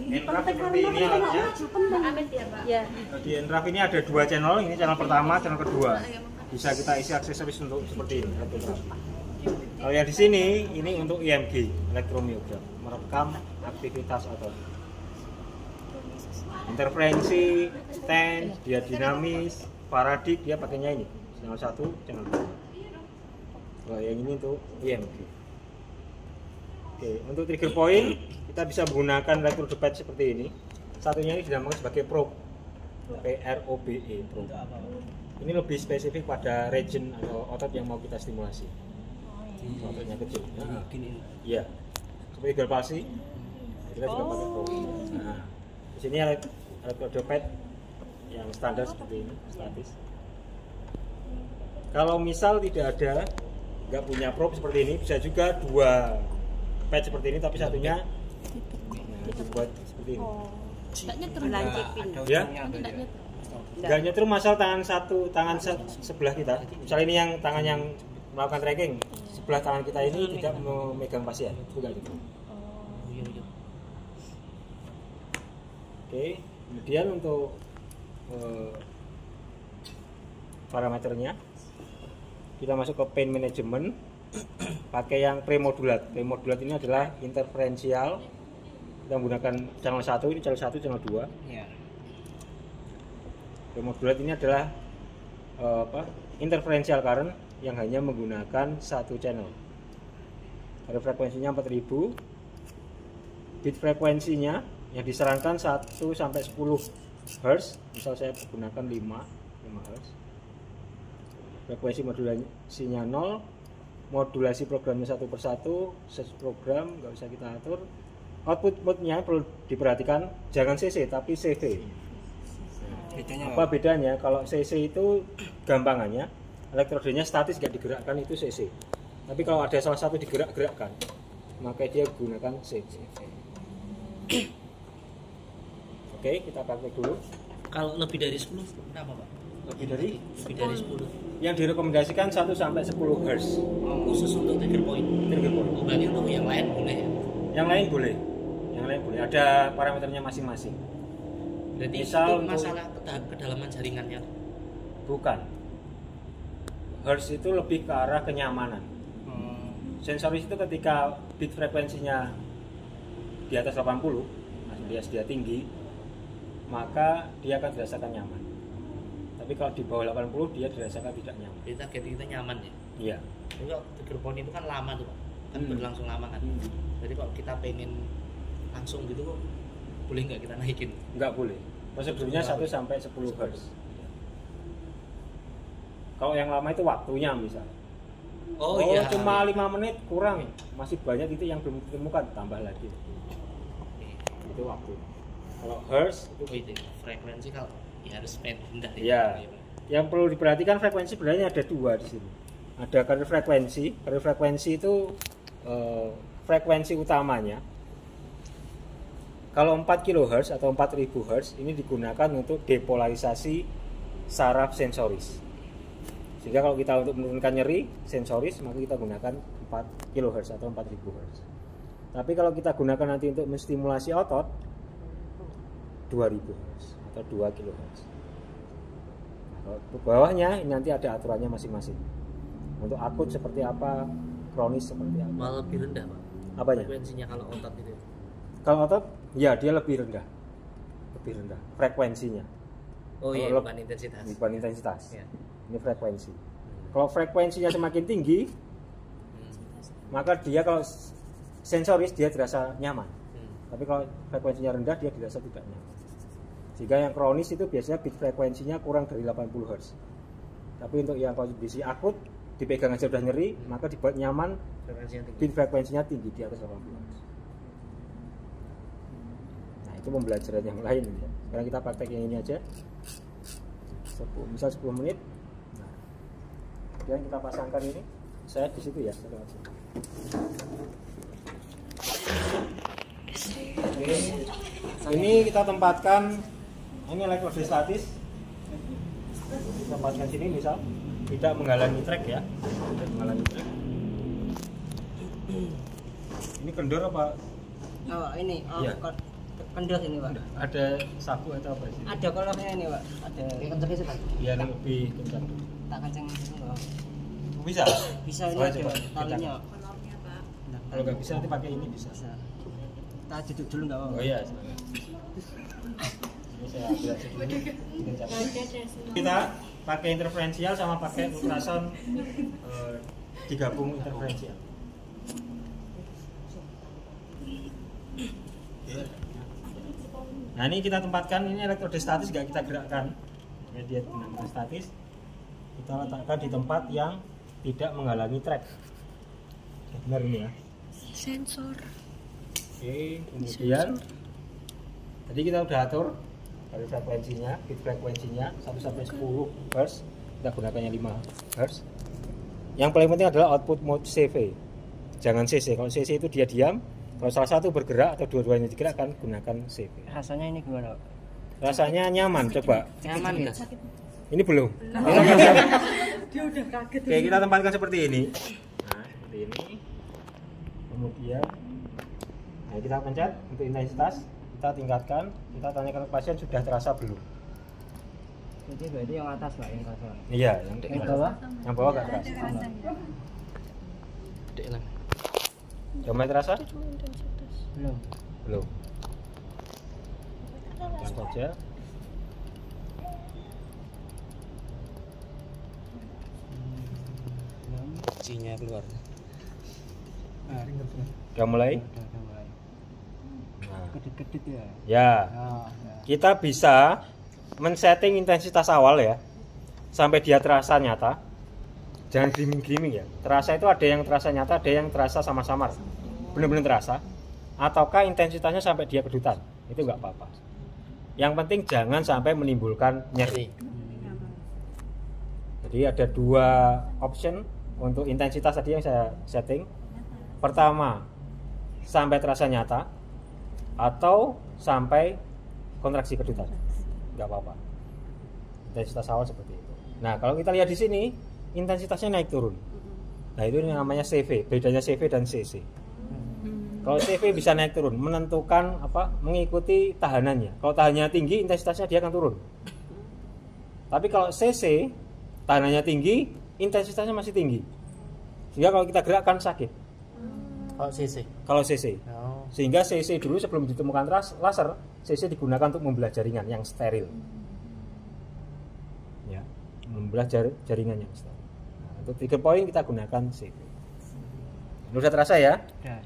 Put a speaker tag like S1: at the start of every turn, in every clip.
S1: Enraf seperti ini alatnya.
S2: Ya.
S1: Di Enraf ini ada dua channel, ini channel pertama, channel kedua. Bisa kita isi aksesoris untuk seperti ini. Kalau yang di sini ini untuk EMG, elektromiogram, merekam aktivitas otot. Interferensi, stand, dia dinamis, paradik, dia pakainya ini. Channel 1, channel 2. Kalau yang ini untuk EMG. Oke, untuk trigger point kita bisa menggunakan electrodepet seperti ini. Satunya ini dinamakan sebagai probe, PROBE, probe. Ini lebih spesifik pada region atau otot yang mau kita stimulasi. Ototnya kecil. Iya. Seperti gal palsi, kita juga pakai probe. Nah, di sini electrodepet yang standar seperti ini, statis. Kalau misal tidak ada, nggak punya probe seperti ini, bisa juga dua pad seperti ini, tapi satunya dibuat seperti ini. Ya, nggak nyetrum masal tangan sebelah kita. Misalnya ini yang tangan yang melakukan tracking, sebelah tangan kita ini tidak memegang pasien, juga gitu. Oke, kemudian untuk parameternya kita masuk ke pain management. Pakai yang premodulat. Premodulat ini adalah interferensial. Kita menggunakan channel 1, ini channel 1, channel 2. Ya. Premodulat ini adalah interferensial current yang hanya menggunakan satu channel. Ada frekuensinya 4000. Bit frekuensinya yang disarankan 1 sampai 10 Hz. Misal saya gunakan 5 Hz. Frekuensi modulasinya 0. Modulasi programnya satu persatu, set program nggak usah kita atur. Output mode-nya perlu diperhatikan, jangan CC tapi CV. Apa bedanya? Kalau CC itu gampangannya elektrodenya statis nggak digerakkan, itu CC. Tapi kalau ada salah satu digerak-gerakkan, maka dia gunakan CV. Oke, kita praktek dulu.
S3: Kalau lebih dari 10 berapa, Pak?
S1: Lebih dari
S3: 10.
S1: Yang direkomendasikan 1 sampai 10 Hz.
S3: Khusus untuk trigger point.
S1: Trigger point.
S3: Oh, berarti untuk yang lain boleh ya?
S1: Yang lain boleh. Yang lain boleh. Ada parameternya masing-masing.
S3: Berarti
S1: misal
S3: itu masalah kedalaman jaringannya?
S1: Bukan. Hertz itu lebih ke arah kenyamanan. Sensoris itu ketika bit frekuensinya di atas 80, alias dia tinggi, maka dia akan dirasakan nyaman. Tapi kalau di bawah 80 dia dirasakan tidak nyaman.
S3: Jadi target kita nyaman ya?
S1: Iya.
S3: Jadi kalau trigger point itu kan lama tuh, Pak. Kan berlangsung lama kan. Jadi kalau kita pengen langsung gitu kok boleh nggak kita naikin?
S1: Nggak boleh. Prosedurnya 1 sampai 10 Hz. Kalau yang lama itu waktunya misalnya.
S3: Oh iya.
S1: Cuma 5 menit kurang. Masih banyak itu yang belum ditemukan, tambah lagi. Itu waktu. Kalau Hertz
S3: itu frekuensi kalau ya harus main rendah
S1: ya. Yang perlu diperhatikan frekuensi sebenarnya ada dua di sini. Ada carrier frekuensi. Carrier frekuensi itu frekuensi utamanya. Kalau 4 kHz atau 4000 Hz ini digunakan untuk depolarisasi saraf sensoris. Sehingga kalau kita untuk menurunkan nyeri sensoris, maka kita gunakan 4 kHz atau 4000 Hz. Tapi kalau kita gunakan nanti untuk menstimulasi otot 2000 Hz atau 2 kHz. Nah, untuk bawahnya ini nanti ada aturannya masing-masing. Untuk akut seperti apa, kronis seperti apa.
S3: Malah lebih rendah, Pak.
S1: Apanya?
S3: Frekuensinya kalau otot itu.
S1: Kalau otot, ya dia lebih rendah. Lebih rendah frekuensinya.
S3: Oh iya, bukan intensitas.
S1: Bukan intensitas.
S3: Ya.
S1: Ini frekuensi. Kalau frekuensinya semakin tinggi, maka dia kalau sensoris dia terasa nyaman. Tapi kalau frekuensinya rendah dia dirasa tidak nyaman. Jika yang kronis itu biasanya bit frekuensinya kurang dari 80 Hz. Tapi untuk yang kondisi akut dipegang aja udah nyeri, maka dibuat nyaman, bit frekuensinya tinggi di atas 80 Hz. Nah, itu pembelajaran yang lain ya. Sekarang kita praktek yang ini aja. Misal 10 menit. Nah, kemudian kita pasangkan ini. Saya di situ ya. Oke. Ini kita tempatkan, ini elektrode statis. Tempatkan sini misal, tidak menghalangi track ya. Tidak menghalangi track. Ini kendor apa?
S2: Oh ini,
S1: ya.
S2: kendor ini Pak.
S1: Ada sapu atau apa sih?
S2: Ada kolornya ini Pak. Ada.
S3: kenceng sih Pak.
S1: Biar lebih kencang.
S2: Tak kenceng dulu.
S1: Bisa?
S2: Bisa ini
S1: Oh,
S2: ada
S1: coba.
S2: talinya.
S4: Kolornya Pak.
S1: Kalau nggak bisa nanti pakai ini bisa.
S2: Bisa. Kita duduk dulu enggak apa-apa.
S1: Oh iya. Ini saya ambil aja dulu. Kita pakai interferensial sama pakai ultrasound digabung interferensial. Nah ini kita tempatkan, ini elektrode statis nggak kita gerakkan, ya, dia dinamika statis. Kita letakkan di tempat yang tidak menghalangi track. Benar ini ya.
S4: Sensor.
S1: Oke, kemudian tadi kita udah atur dari frekuensinya, bit frekuensinya 1 sampai 10 Hz. Kita gunakannya 5 Hz. Yang paling penting adalah output mode CV. Jangan CC. Kalau CC itu dia diam. Kalau salah satu bergerak atau dua-duanya digerakkan, gunakan CV.
S2: Rasanya ini gimana Pak?
S1: Rasanya nyaman, coba.
S2: Nyaman ya?
S1: Ini belum.
S4: Dia udah kaget.
S1: Oke, kita tempatkan seperti ini. Nah, seperti ini. Kemudian nah, kita pencet untuk intensitas, kita tingkatkan, kita tanyakan ke pasien sudah terasa belum.
S2: Jadi berarti yang atas Pak yang terasa.
S1: Iya,
S2: Yang bawah?
S1: yang bawah nggak terasa.
S3: Dek lah.
S1: Udah mulai terasa?
S2: Belum.
S1: Belum. Pelan saja.
S3: Kuncinya keluar.
S1: Udah mulai?
S2: Udah mulai.
S1: Nah,
S2: Kedip-kedip ya.
S1: ya.
S2: Oh, ya.
S1: Kita bisa men-setting intensitas awal ya sampai dia terasa nyata. Jangan gleaming-gleaming ya. Terasa itu ada yang terasa nyata, ada yang terasa samar-samar. Benar-benar terasa. Ataukah intensitasnya sampai dia kedutan. Itu nggak apa-apa. Yang penting jangan sampai menimbulkan nyeri. Jadi ada dua option untuk intensitas tadi yang saya setting. Pertama, sampai terasa nyata atau sampai kontraksi kedutan. Nggak apa-apa. Intensitas awal seperti itu. Nah, kalau kita lihat di sini, intensitasnya naik turun. Nah, itu namanya CV. Bedanya CV dan CC. Kalau CV bisa naik turun, menentukan apa? Mengikuti tahanannya. Kalau tahanannya tinggi, intensitasnya dia akan turun. Tapi kalau CC, tahanannya tinggi, intensitasnya masih tinggi. Sehingga kalau kita gerakkan sakit.
S3: Kalau CC.
S1: Kalau CC.
S3: Oh.
S1: Sehingga CC dulu sebelum ditemukan laser, CC digunakan untuk membelah jaringan yang steril. Ya, membelah jaringan yang steril. Nah, untuk 3 poin kita gunakan CV. Sudah terasa ya?
S2: Udah.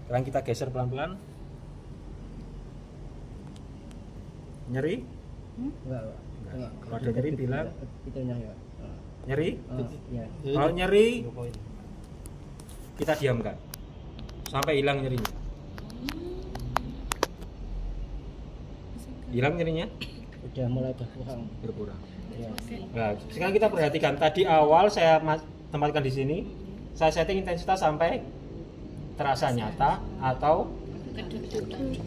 S1: Sekarang kita geser pelan-pelan. Nyeri?
S2: Enggak, Pak. Enggak.
S1: Kalau ada nyeri bilang
S2: Itu nyari, Pak.
S1: nyeri.
S2: Iya.
S1: Kalau nyeri
S3: 2 poin.
S1: kita diamkan sampai hilang nyerinya. Hilang nyerinya?
S2: Udah mulai berkurang.
S1: Berkurang.
S2: Ya.
S1: Nah, sekarang kita perhatikan tadi awal saya tempatkan di sini. Saya setting intensitas sampai terasa nyata atau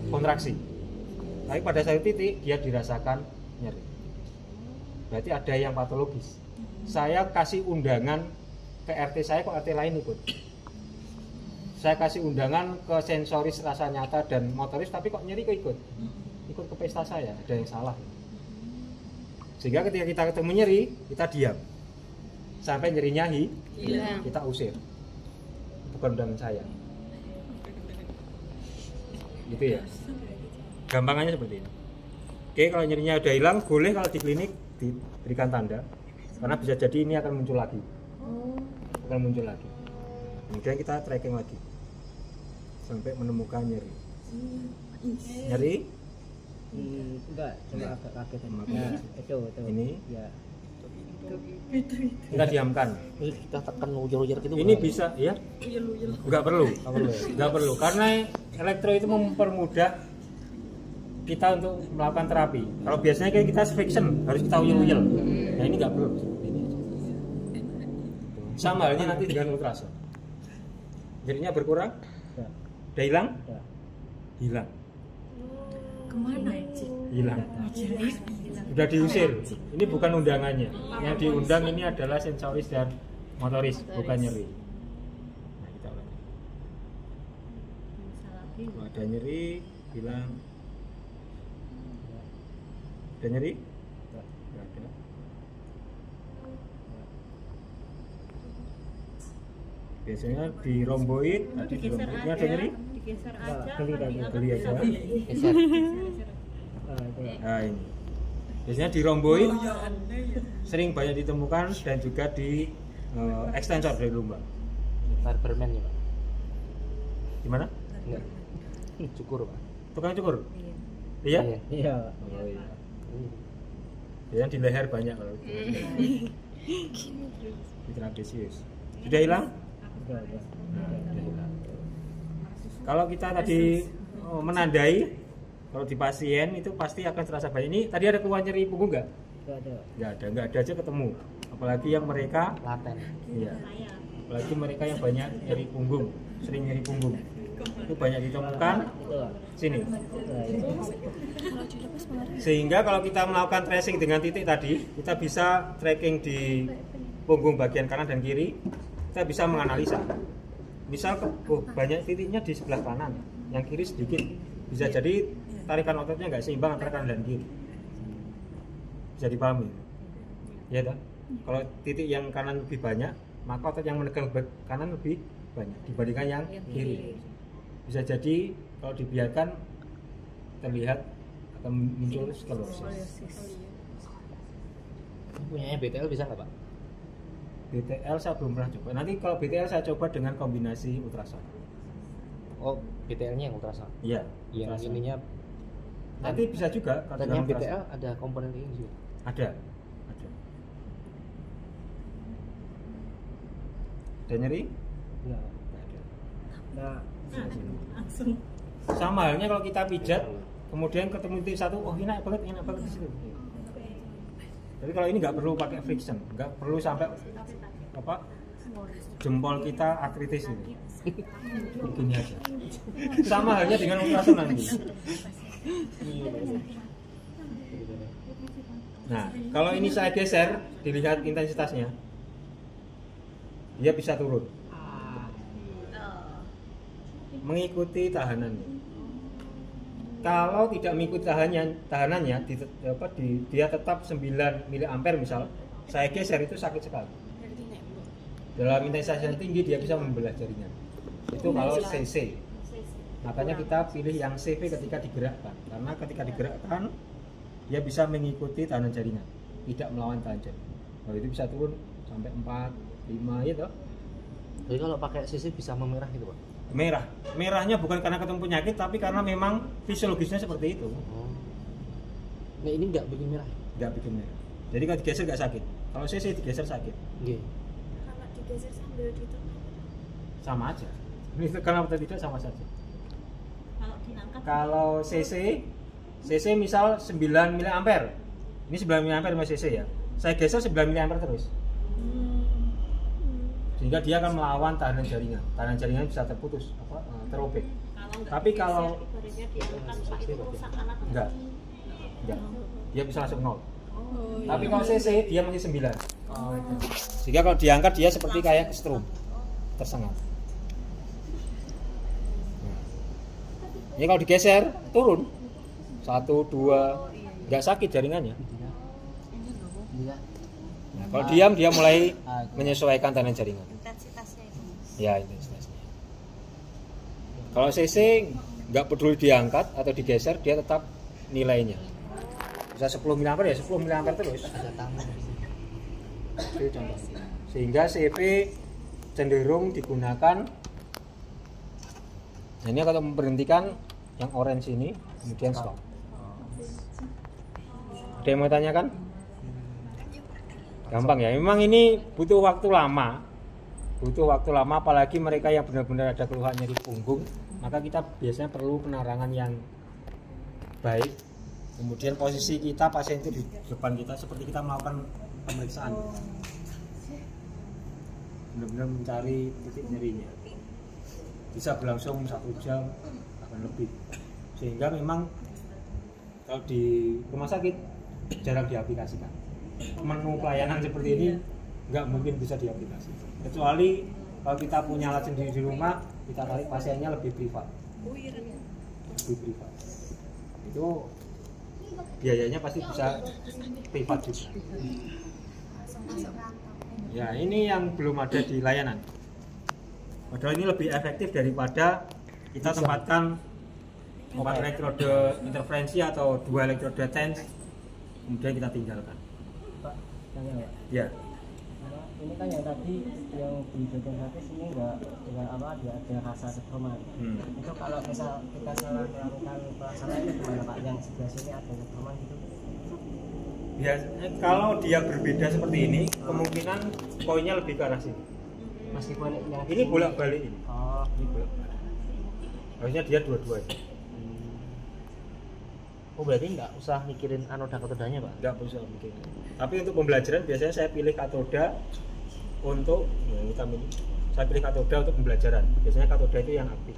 S1: kontraksi. Tapi pada satu titik dia dirasakan nyeri. Berarti ada yang patologis. Saya kasih undangan ke RT saya, kok RT lain ikut. Saya kasih undangan ke sensoris rasa nyata dan motoris, tapi kok nyeri kok ikut. Ikut ke pesta saya, ada yang salah. Sehingga ketika kita ketemu nyeri, kita diam. Sampai nyerinya hilang, kita usir. Bukan undangan saya. Gitu ya. Gampangannya seperti ini. Oke, kalau nyerinya udah hilang, boleh kalau di klinik diberikan tanda. Karena bisa jadi ini akan muncul lagi. Akan muncul lagi. Kemudian kita tracking lagi. Sampai menemukan nyeri. Nyeri?
S2: Enggak, cuma agak kaget.
S1: Nah,
S2: itu.
S1: Ini?
S2: Ya.
S1: Kita diamkan.
S3: Kita tekan uyur-uyur gitu.
S1: Ini bisa ya? Enggak perlu. Enggak perlu. Karena elektro itu mempermudah kita untuk melakukan terapi. Kalau biasanya kan kita friction, harus kita uyel-uyel. Nah ini enggak perlu. Ini aja. Sama halnya nanti dengan ultrasound. Nyerinya berkurang?
S2: Ya.
S1: Udah hilang?
S2: Ya.
S1: Hilang.
S4: Kemana?
S1: Hilang. Sudah diusir. Ini bukan undangannya. Yang diundang ini adalah sensoris dan motoris, bukan nyeri. Nah, kita ulangi. Kalau ada nyeri, bilang Ada nyeri?
S2: Enggak.
S1: Nggak ada. Biasanya di romboid, tadi di romboidnya ada nyeri?
S4: Digeser
S2: Enggak,
S4: aja.
S2: geli tadi.
S1: Geli aja.
S3: Geser.
S2: Itu ya.
S1: Nah ini. Biasanya di romboid sering banyak ditemukan dan juga di extensor dari lumbar.
S3: Barberman ya Pak?
S1: Gimana?
S3: Enggak. Cukur Pak.
S1: Tukang cukur? Iya?
S2: Iya.
S1: Oh iya. Biasanya di leher banyak kalau di trapesius. Sudah hilang?
S2: Udah.
S1: Sudah hilang. Kalau kita tadi menandai, kalau di pasien itu pasti akan terasa banyak. Ini tadi ada keluhan nyeri punggung nggak?
S2: Enggak ada.
S1: Nggak ada aja ketemu. Apalagi yang mereka,
S3: Laten.
S1: iya. Apalagi mereka yang banyak nyeri punggung, sering nyeri punggung. Itu banyak ditemukan
S2: Itu Pak.
S1: sini.
S2: Nah, itu.
S1: Sehingga kalau kita melakukan tracing dengan titik tadi, kita bisa tracking di punggung bagian kanan dan kiri, kita bisa menganalisa. Misal banyak titiknya di sebelah kanan, yang kiri sedikit, bisa jadi tarikan ototnya nggak seimbang antara kanan dan kiri. Bisa dipahami? Ya tak? Kalau titik yang kanan lebih banyak, maka otot yang menekan kanan lebih banyak dibandingkan yang kiri. Bisa jadi kalau dibiarkan terlihat akan muncul sklerosis.
S3: Punyanya BTL bisa nggak Pak?
S1: BTL saya belum pernah coba. Nanti kalau BTL saya coba dengan kombinasi ultrasound.
S3: Oh, BTL-nya yang ultrasound.
S1: Iya.
S3: Yang
S1: ultrasound.
S3: ininya
S1: Nanti bisa juga kalau
S3: dan
S1: dengan
S3: yang BTL
S1: ultrasound.
S3: ada komponen ini juga.
S1: Ada. Ada nyeri?
S2: Enggak.
S1: Nggak ada.
S2: Enggak.
S4: Langsung.
S1: Sama halnya kalau kita pijat, kemudian ketemu titik satu, oh enak banget di situ. Jadi kalau ini nggak perlu pakai friction, nggak perlu sampai apa jempol kita artritis ini. Begini aja. Sama halnya dengan ultrasound nanti. Nah, kalau ini saya geser, dilihat intensitasnya, dia bisa turun, mengikuti tahanannya. Kalau tidak mengikuti tahanannya, dia tetap 9 mA misal, saya geser itu sakit sekali. Dalam intensitas yang tinggi dia bisa membelah jaringan. Itu kalau CC. Makanya kita pilih yang CV ketika digerakkan, karena ketika digerakkan dia bisa mengikuti tahanan jaringan, tidak melawan tahanan jaringan. Kalau itu bisa turun sampai 4, 5 gitu.
S3: Jadi kalau pakai CC bisa memerah gitu Pak?
S1: Merahnya bukan karena ketemu penyakit, tapi karena memang fisiologisnya seperti itu.
S3: Oh. Nah ini nggak bikin merah?
S1: Nggak bikin merah. Jadi kalau digeser nggak sakit. Kalau CC digeser sakit.
S3: Iya.
S4: Kalau digeser sambil ditekan.
S1: Sama aja. Ini tekan atau tidak sama saja.
S4: Kalau diangkat.
S1: Kalau CC misal 9 mA. Ini 9 mA sama CC ya. Saya geser 9 mA terus. Sehingga dia akan melawan tahanan jaringan. Tahanan jaringan bisa terputus, terobek. Tapi kalau
S4: ibaratnya diangkat Pak itu rusak anak.
S1: enggak. Dia bisa langsung 0. Tapi kalau CC dia masih 9. Sehingga kalau diangkat dia seperti kayak strum, tersengat. Ini kalau digeser turun 1, 2, nggak sakit jaringannya.
S3: Iya.
S1: Nah, kalau diam dia mulai menyesuaikan tahanan jaringan.
S4: Intensitasnya itu.
S1: Ya intensitasnya. Kalau CC nggak peduli diangkat atau digeser, dia tetap nilainya. Bisa 10 mA ya 10 mA terus.
S3: Ada tamu.
S1: Itu contoh. Sehingga CV cenderung digunakan. Nah, ini kalau memberhentikan yang orange ini, kemudian stop. Ada yang mau tanyakan? Gampang ya. Memang ini butuh waktu lama. Apalagi mereka yang benar-benar ada keluhan nyeri punggung, maka kita biasanya perlu penerangan yang baik. Kemudian posisi kita, pasien itu di depan kita seperti kita melakukan pemeriksaan. Benar-benar mencari titik nyerinya. Bisa berlangsung 1 jam bahkan lebih. Sehingga memang kalau di rumah sakit jarang diaplikasikan. Menu pelayanan seperti ini nggak mungkin bisa diaplikasikan. Kecuali kalau kita punya alat sendiri di rumah, kita tarik pasiennya lebih privat. Lebih privat. Itu biayanya pasti bisa privat juga. Ya, ini yang belum ada di layanan. Padahal ini lebih efektif daripada kita tempatkan 4 elektrode interferensi atau 2 elektrode TENS kemudian kita tinggalkan.
S2: Pak, tanya Pak.
S1: Ya.
S2: Ini kan yang tadi yang di bagian gratis ini enggak dengan apa dia ada rasa kedoman. Itu kalau misal kita salah melakukan pelaksanaan itu gimana Pak? Yang sebelah sini ada kedoman gitu.
S1: Biasanya kalau dia berbeda seperti ini, kemungkinan poinnya lebih ke arah sini.
S2: Meskipun yang
S1: Ini bolak-balik ini.
S2: Oh,
S1: Ini bolak-balik. Harusnya dia dua-duanya.
S3: Oh berarti nggak usah mikirin anoda katodanya pak?
S1: Nggak usah mikir. Tapi untuk pembelajaran biasanya saya pilih katoda untuk hitam ini. Saya pilih katoda untuk pembelajaran. Biasanya katoda itu yang aktif.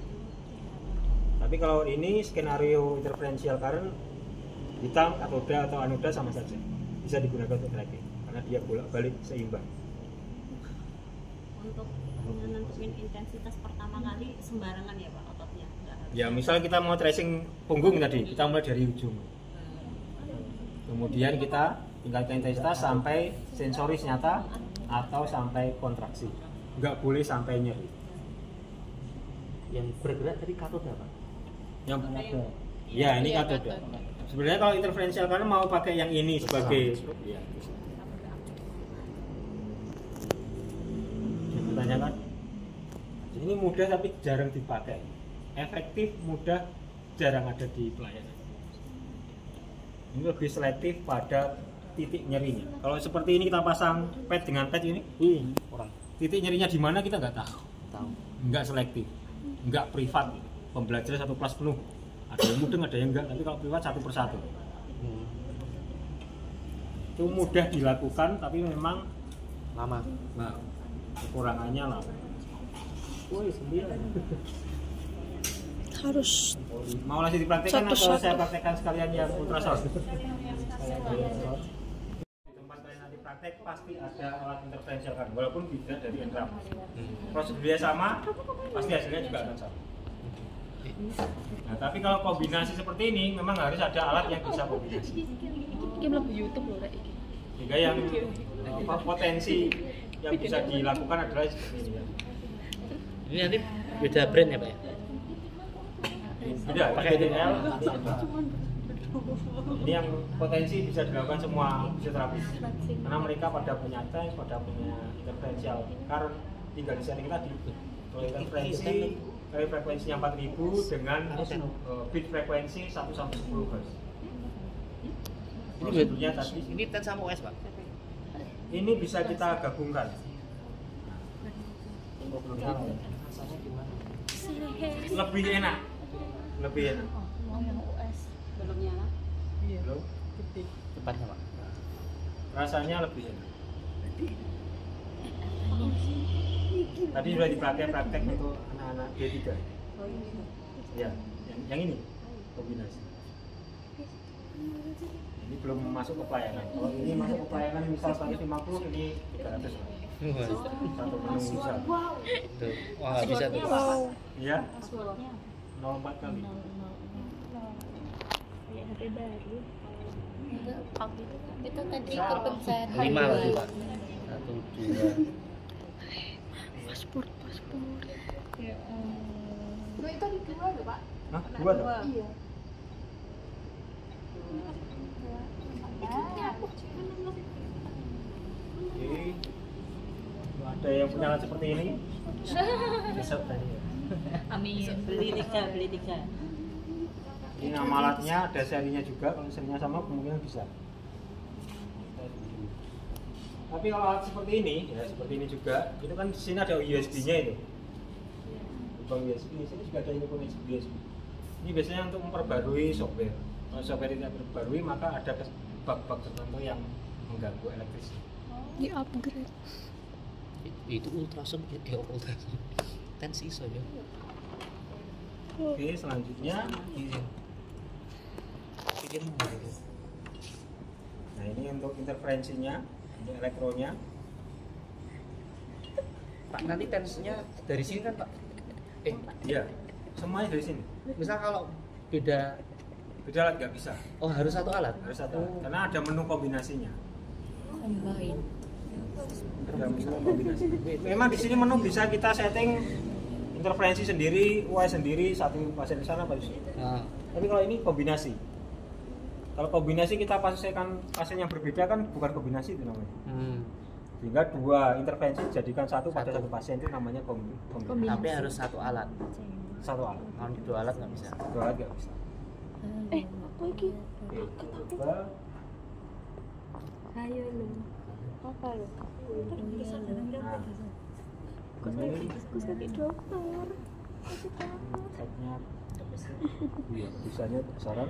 S1: Tapi kalau ini skenario interferential current, hitam, katoda atau anoda sama saja. Bisa digunakan untuk tracking karena dia bolak-balik seimbang.
S4: Untuk menentukan intensitas pertama kali sembarangan ya Pak ototnya? Nggak harus.
S1: Ya misal kita mau tracing punggung tadi, kita mulai dari ujung. Kemudian kita tingkatkan intensitas sampai sensoris nyata atau sampai kontraksi. Nggak boleh sampai nyeri.
S3: Yang bergerak tadi katoda pak?
S1: Yang
S2: ada.
S1: ya ini katoda. Sebenarnya kalau interferential karena mau pakai yang ini sebagai ya. Ditanyakan. Ini mudah tapi jarang dipakai. Efektif, mudah, jarang ada di pelayanan. Ini lebih selektif pada titik nyerinya. Kalau seperti ini kita pasang pad dengan pad ini,
S3: Orang
S1: titik nyerinya di mana kita nggak tahu.
S3: tahu.
S1: Nggak selektif, nggak privat. Pembelajaran satu kelas penuh. Ada yang mudeng, ada yang enggak. Tapi kalau privat satu persatu. Itu mudah dilakukan, tapi memang
S3: Lama.
S1: nah, kekurangannya lah.
S3: Woi 9.
S5: Harus
S1: Mau langsung dipraktekkan atau
S5: Satu-satu.
S1: saya praktekkan sekalian yang ultrasound? Di tempat kalian nanti praktek pasti ada alat interferential kan, walaupun tidak dari engram. Prosedurnya sama, pasti hasilnya juga akan sama. Nah, tapi kalau kombinasi seperti ini memang harus ada alat yang bisa kombinasi.
S5: Iki mlebu YouTube lho rek iki.
S1: Sehingga yang potensi yang bisa dilakukan adalah seperti ini.
S3: Ini nanti beda brand ya pak ya?
S1: Beda, pakai DL. Ini yang potensi bisa dilakukan semua fisioterapis. Karena mereka pada punya TENS, pada punya interferential current, tinggal di setting tadi. Kalau interferensi dari frekuensinya 4000 dengan bit frekuensi 1 sampai 10 Hz. Prosedurnya tadi
S3: Ini TENS sama OS pak?
S1: ini bisa kita gabungkan.
S3: Rasanya gimana?
S1: Lebih enak. Lebih enak.
S4: Mau yang US belum nyala.
S1: Belum?
S3: Cepatnya pak?
S1: Rasanya lebih enak. Tadi sudah dipakai praktek untuk anak-anak D3. Ya, yang ini kombinasi. Ini belum masuk ke pelayanan. Kalau ini masuk ke pelayanan misal 150, ini 300. Satu menu misal.
S3: Tuh. Wah bisa tuh.
S5: Wow.
S1: Ya,
S4: Passwordnya
S1: 04 kali.
S4: kayak HP baru.
S5: Itu tadi kepencet
S3: 5 lagi pak? 1, 2.
S5: paspor.
S4: Lo itu di dua loh Pak?
S1: Hah? Dua tuh?
S4: Iya.
S1: Oke. Ada yang punya alat seperti ini? Besok tadi ya.
S4: Amin. Beli tiga.
S1: Ini nama alatnya, ada serinya juga. Kalau serinya sama kemungkinan bisa. Tapi kalau alat seperti ini, ya seperti ini juga, itu kan di sini ada USB-nya itu. Lubang USB, di sini juga ada lubang USB. Ini biasanya untuk memperbarui software. Kalau software tidak terbarui, maka ada bug-bug tertentu yang mengganggu elektrisnya.
S5: Di upgrade.
S3: Itu ultrasound ya ultrasound. TENS iso ya.
S1: Oke, selanjutnya. Nah ini untuk interferensinya, untuk elektronya.
S3: Pak nanti TENS-nya dari sini kan pak?
S1: Ya, semuanya dari sini.
S3: Misal kalau beda
S1: Beda alat nggak bisa.
S3: Oh, harus satu alat.
S1: Harus satu alat. Karena ada menu kombinasinya.
S5: Combine.
S1: Ada menu kombinasi. Memang di sini menu bisa kita setting interferensi sendiri, UI sendiri, satu pasien di sana, pasien di sini.
S3: Nah,
S1: Tapi kalau ini kombinasi. Kalau kombinasi kita pasien yang berbeda kan bukan kombinasi itu namanya. Sehingga dua intervensi dijadikan satu pada satu pasien itu namanya kombinasi.
S3: tapi harus satu alat.
S1: Satu alat.
S3: Kalau dua alat nggak bisa.
S1: Dua alat nggak bisa.
S5: Apa iki?
S1: Oke, coba.
S5: Ayo lu. Apa lu?
S1: Nah, ini
S5: Sakit dokter.
S1: setnya iya, bisanya besaran.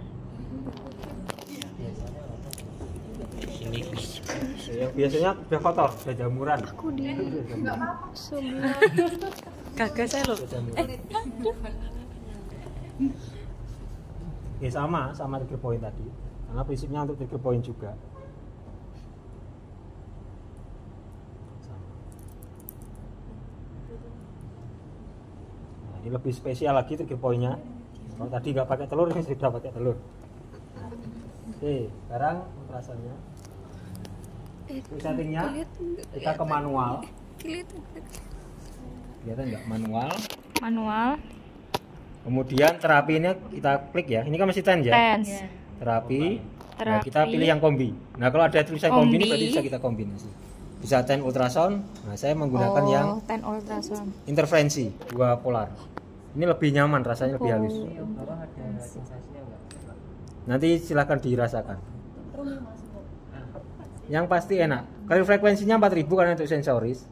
S3: Ini
S1: Yang biasanya udah kotor, udah jamuran.
S5: Aku di sebelah. Kagak saya lo.
S1: Ya sama trigger point tadi. Karena prinsipnya untuk trigger point juga. Sama. Nah, ini lebih spesial lagi trigger pointnya. Kalau tadi nggak pakai telur, ini sudah pakai telur. Oke, sekarang rasanya. Untuk settingnya kita ke manual. Kelihatan nggak manual?
S5: Manual.
S1: Kemudian terapinya kita klik ya. Ini kan masih TENS ya.
S5: Tens.
S1: Terapi. Nah,
S5: Terapi.
S1: kita pilih yang kombi. Nah, kalau ada tulisan kombi ini
S5: Kombi.
S1: berarti bisa kita kombinasi. Bisa TENS ultrasound. Nah, saya menggunakan yang
S5: ten ultrasound.
S1: interferensi dua polar. Ini lebih nyaman, rasanya lebih halus.
S2: Bawah ada sensasinya enggak?
S1: Nanti silahkan dirasakan. Yang pasti enak. Kali frekuensinya 4000 karena untuk sensoris.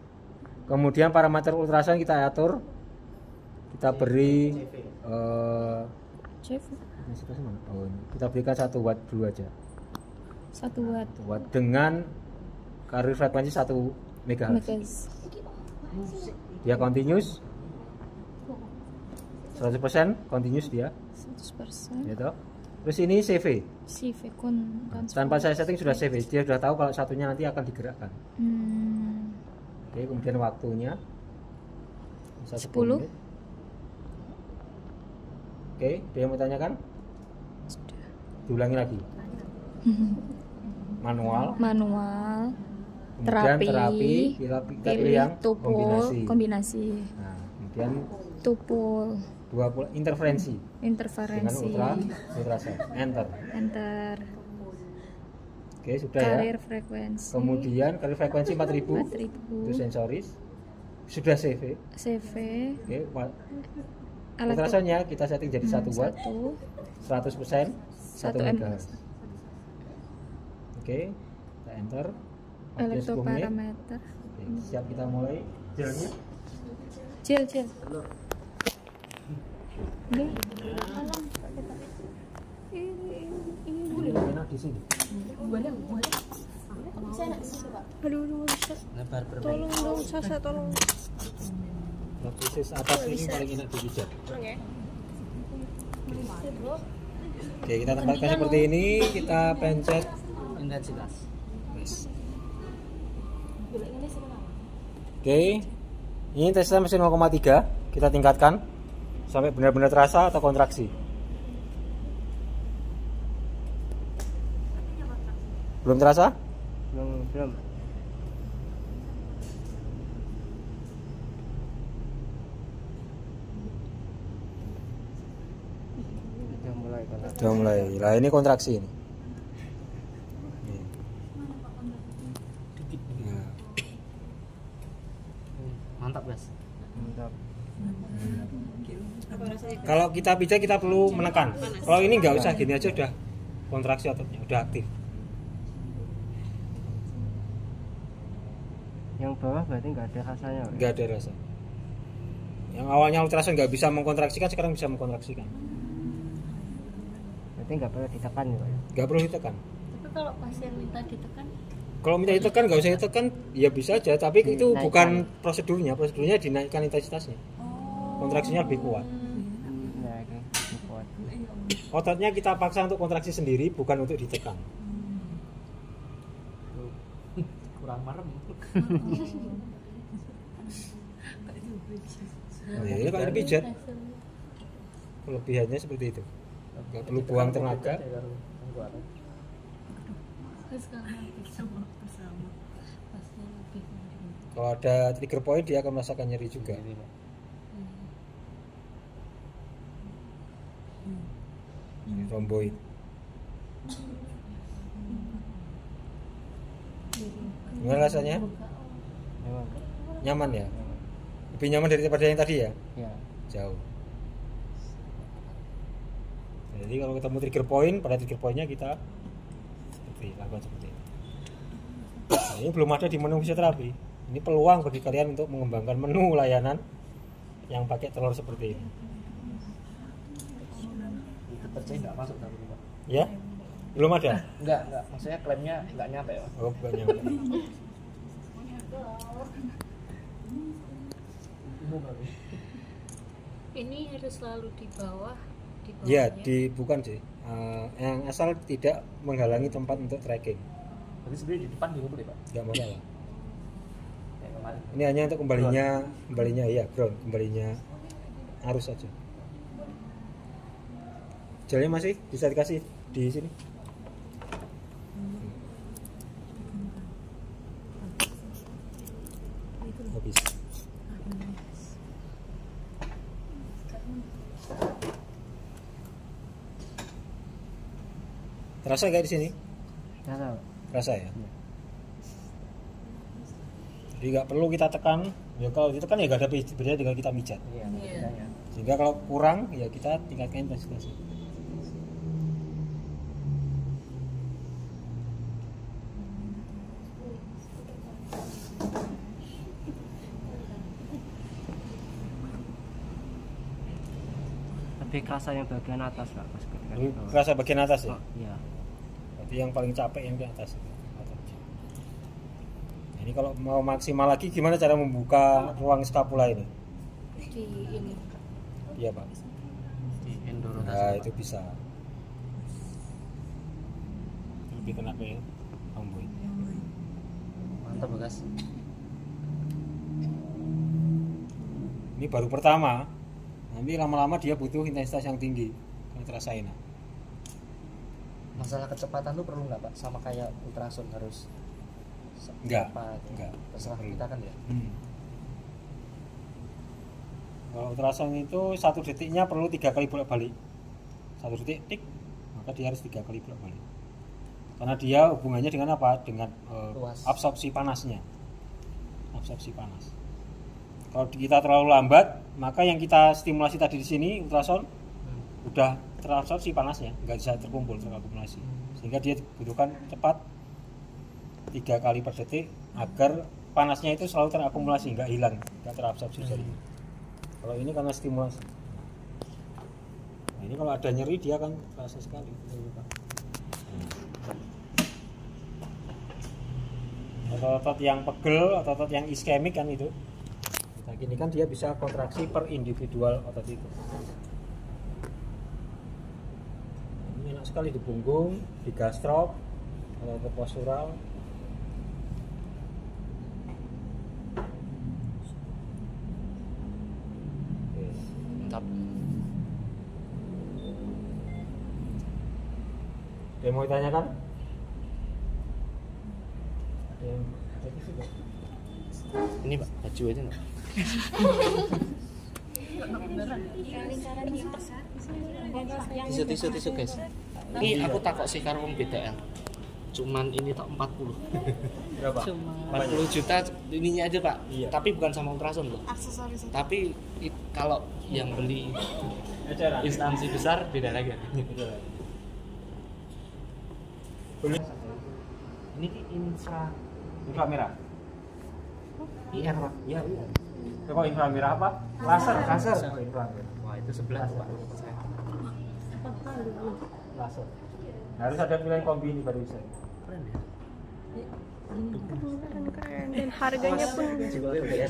S1: Kemudian parameter ultrasound kita atur. Kita beri
S5: Chef
S1: oh, ini. Kita berikan 1 watt dulu aja.
S5: 1 watt.
S1: 1 watt dengan kali frekuensi 1 MHz.
S5: Megas.
S1: Dia continuous 100% continuous dia
S5: 100%.
S1: gitu. Terus ini CV.
S5: CV kun
S1: Tanpa saya setting sudah CV. Dia sudah tahu kalau satunya nanti akan digerakkan.
S5: Hmm.
S1: Oke, kemudian waktunya bisa
S5: 10.
S1: menit. Oke, ada yang mau tanyakan? Diulangi lagi. Manual,
S5: Manual.
S1: kemudian
S5: Terapi.
S1: terapi, kita pilih yang
S5: tupul. Kombinasi.
S1: Nah, kemudian
S5: Tupul.
S1: dua interferensi dengan
S5: Interferensi.
S1: ultrasound. Enter.
S5: Enter.
S1: Oke, sudah
S5: Karir
S1: ya.
S5: frekuensi.
S1: Kemudian kali frekuensi 4000 itu
S5: 4000.
S1: sensoris. Sudah CV.
S5: CV.
S1: Oke,
S5: Alat
S1: ultrasoundnya kita setting jadi 1 watt, 100%, 1
S5: 1
S1: MHz. Oke, kita enter. Waktunya 10 menit.
S5: elektroparameter.
S1: Oke, siap kita mulai gelnya.
S5: Cil. Ini.
S1: Ini enak di sini.
S5: Aduh,
S3: lebar bermain.
S5: tolong dong, Sasa, tolong.
S1: Lapis atas ini paling enak dipijat. Oke, kita tempatkan seperti ini, kita pencet.
S3: Intensitas.
S1: Oke, ini tesnya mesin 0,3, kita tingkatkan sampai benar-benar terasa atau kontraksi. Belum terasa?
S2: Belum. Udah mulai kan.
S1: Sudah mulai. Lah ini kontraksi ini. Nah,
S3: Mantap, guys.
S2: Mantap.
S1: kalau kita pijat kita perlu menekan. Kalau ini nggak usah, gini aja udah kontraksi ototnya, udah aktif.
S2: Yang bawah berarti nggak ada rasanya.
S1: Nggak ada rasa. Yang awalnya ultrasound nggak bisa mengkontraksikan, sekarang bisa mengkontraksikan.
S2: Berarti nggak perlu ditekan ya, Pak?
S1: Nggak perlu ditekan.
S4: Tapi kalau pasien minta ditekan,
S1: Kalau minta ditekan nggak usah ditekan, ya bisa aja. Tapi itu
S2: Dinaikkan.
S1: bukan prosedurnya. Prosedurnya dinaikkan intensitasnya. Kontraksinya lebih kuat.
S2: Nah, oke. Kuat.
S1: Ototnya kita paksa untuk kontraksi sendiri, bukan untuk ditekan.
S3: Kurang merem.
S1: Nah, ini kalau dipijat, kelebihannya seperti itu. nggak perlu buang tenaga. Kalau ada trigger point dia akan merasakan nyeri juga. Ini rhomboid. Gimana rasanya? Nyaman ya? Lebih nyaman daripada yang tadi ya?
S2: Ya.
S1: Jauh. Jadi kalau ketemu trigger point, pada trigger pointnya kita lakukan seperti ini. Nah, ini belum ada di menu fisioterapi. Ini peluang bagi kalian untuk mengembangkan menu layanan yang pakai telur seperti ini.
S3: Percaya nggak masuk tapi Pak.
S1: Ya? Belum ada?
S3: Enggak. Maksudnya klaimnya nggak nyampe ya.
S1: Oh, bukan nyampe.
S5: Ini harus selalu di bawah.
S1: Ya, bukan sih. Yang asal tidak menghalangi tempat untuk tracking.
S3: Berarti sebenarnya di depan juga boleh Pak.
S1: Enggak masalah.
S3: Kayak kemarin.
S1: Ini hanya untuk kembalinya ya, ground, kembalinya arus saja. Jalannya masih bisa dikasih di sini. Habis. Terasa nggak di sini? Terasa ya. Jadi nggak perlu kita tekan. Ya kalau ditekan ya nggak ada bedanya dengan kita mijat.
S2: Iya, bedanya.
S1: Sehingga kalau kurang ya kita tingkatkan intensitas.
S2: Lebih kerasa yang bagian atas Pak, pas ketika di bawah.
S1: Kerasa bagian atas ya.
S2: Oh, iya.
S1: Berarti yang paling capek yang di atas. Nah, ini kalau mau maksimal lagi gimana cara membuka ruang skapula ini?
S5: Di ini.
S1: Iya Pak.
S3: Di endorotasi.
S1: Nah itu bisa. Lebih kena ke rhomboid.
S3: Mantap Bagas.
S1: Ini baru pertama. Nanti lama-lama dia butuh intensitas yang tinggi. Kalau terasain.
S3: Masalah kecepatan tuh perlu nggak Pak? Sama kayak ultrasound harus
S1: Enggak.
S3: apa?
S1: Enggak.
S3: Terserah kita kan ya.
S1: Kalau ultrasound itu 1 detiknya perlu 3 kali bolak-balik. 1 detik tik, maka dia harus 3 kali bolak-balik. Karena dia hubungannya dengan apa? Dengan absorpsi panasnya. Absorpsi panas. Kalau kita terlalu lambat, maka yang kita stimulasi tadi di sini ultrasound udah terabsorpsi panasnya, nggak bisa terkumpul terakumulasi. Sehingga dia dibutuhkan cepat 3 kali per detik agar panasnya itu selalu terakumulasi, nggak hilang, nggak terabsorpsi dari. Kalau ini karena stimulasi. Nah, ini kalau ada nyeri dia kan terasa sekali. Otot yang pegel, otot yang iskemik kan itu. Nah, gini kan dia bisa kontraksi per individual otot itu. Ini enak sekali di punggung, di gastrop, atau ke postural.
S3: Mantap.
S1: Ada yang mau ditanyakan? Ada yang
S3: Ini Pak, baju aja nggak? Tisu guys. Ini aku takut sih karo wong BTL. Cuman ini tak 40.
S1: berapa?
S3: 40 juta ininya aja Pak.
S1: Iya.
S3: Tapi bukan sama ultrasound loh.
S5: Aksesoris.
S3: Tapi kalau yang beli instansi besar beda lagi. Ini
S1: Inframerah.
S3: IR Pak.
S1: Iya, iya. Kok inframerah apa? Laser. Oh, inframerah.
S3: Wah itu 11 tuh Pak. Saya.
S1: Laser. Harus ada pilihan kombi ini baru bisa.
S3: Keren ya.
S5: Keren dan harganya pun
S3: Jualnya udah ya.